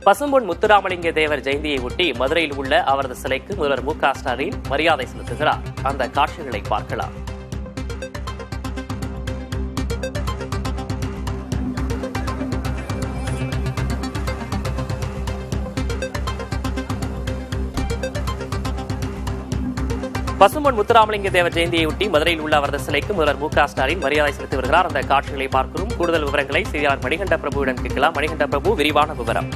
பசும்பொன் முத்துராமலிங்க தேவர் ஜெயந்தியை ஒட்டி மதுரையில் உள்ள அவரது சிலைக்கு முதல்வர் மு.க.ஸ்டாலின் மரியாதை செலுத்துகிறார். அந்த காட்சிகளை பார்க்கலாம். பசும்பொன் முத்துராமலிங்க தேவர் ஜெயந்தியையொட்டி மதுரையில் உள்ள அவரது சிலைக்கு முதல்வர் மு.க.ஸ்டாலின் மரியாதை செலுத்தி வருகிறார். அந்த காட்சிகளை பார்க்கிறோம். கூடுதல் விவரங்களை செய்தியாளர் மணிகண்ட பிரபுவிடம் கேட்கலாம். மணிகண்ட பிரபு, விரிவான விவரம்.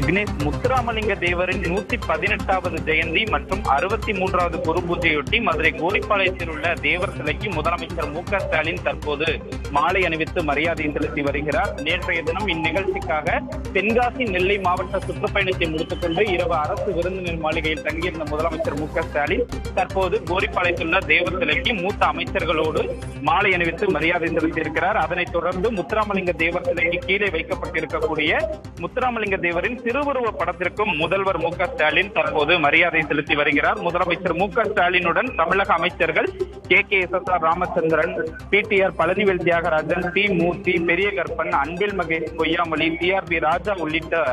விக்னேஷ், முத்துராமலிங்க தேவரின் 118வது ஜெயந்தி மற்றும் 63வது குரு பூஜையொட்டி மதுரை கோரிப்பாளையத்தில் உள்ள தேவர் சிலைக்கு முதலமைச்சர் மு.க.ஸ்டாலின் தற்போது மாலை அணிவித்து மரியாதை செலுத்தி வருகிறார். நேற்றைய தினம் இந்நிகழ்ச்சிக்காக தென்காசி, நெல்லை மாவட்ட சுற்றுப்பயணத்தை முடித்துக் கொண்டு இரவு அரசு விருந்தினர் மாளிகையில் தங்கியிருந்த முதலமைச்சர் மு.க.ஸ்டாலின் தற்போது கோரிப்பாளையத்தில் உள்ள தேவர் சிலைக்கு மூத்த அமைச்சர்களோடு மாலை அணிவித்து மரியாதை செலுத்தியிருக்கிறார். அதனைத் தொடர்ந்து முத்துராமலிங்க தேவர் சிலைக்கு கீழே வைக்கப்பட்டிருக்கக்கூடிய முத்துராமலிங்க தேவரின் திருவுருவ படத்திற்கும் முதல்வர் மு.க.ஸ்டாலின் தற்போது மரியாதை செலுத்தி வருகிறார். முதலமைச்சர் மு.க.ஸ்டாலினுடன் தமிழக அமைச்சர்கள் கே.எஸ்.ஆர். ராமச்சந்திரன், பி.டி.ஆர். பழனிவேல் தியாகராஜன், டி. மூர்த்தி, பெரிய கற்பன், அன்பில் மகேஷ் பொய்யாமொழி, டி.ஆர்.பி. ராஜா உள்ளிட்ட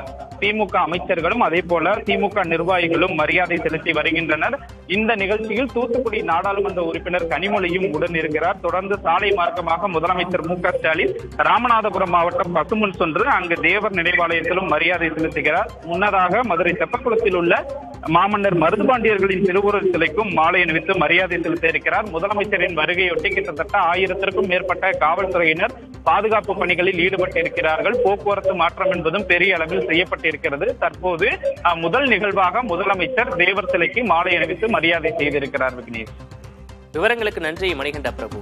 திமுக அமைச்சர்களும் அதே போல திமுக நிர்வாகிகளும் மரியாதை செலுத்தி வருகின்றனர். இந்த நிகழ்ச்சியில் தூத்துக்குடி நாடாளுமன்ற உறுப்பினர் கனிமொழியும் உடன் இருக்கிறார். தொடர்ந்து சாலை மார்க்கமாக முதலமைச்சர் மு.க.ஸ்டாலின் ராமநாதபுரம் மாவட்டம் பசும்பொன் சென்று அங்கு தேவர் நினைவாலயத்திலும் மரியாதை செலுத்துகிறார். முன்னதாக மதுரை தெப்பக்குளத்தில் உள்ள மாமன்னர் மருதுபாண்டியர்களின் திருவுருவ சிலைக்கும் மாலை அணிவித்து மரியாதை செலுத்த இருக்கிறார். முதலமைச்சரின் வருகையொட்டி கிட்டத்தட்ட 1000த்திற்கும் மேற்பட்ட காவல்துறையினர் பாதுகாப்பு பணிகளில் ஈடுபட்டிருக்கிறார்கள். போக்குவரத்து மாற்றம் என்பதும் பெரிய அளவில் செய்யப்பட்டிருக்கிறது. தற்போது முதல் நிகழ்வாக முதலமைச்சர் தேவர் சிலைக்கு மாலை அணிவித்து மரியாதை செய்திருக்கிறார். விக்னேஷ், விவரங்களுக்கு நன்றி மணிகண்ட பிரபு.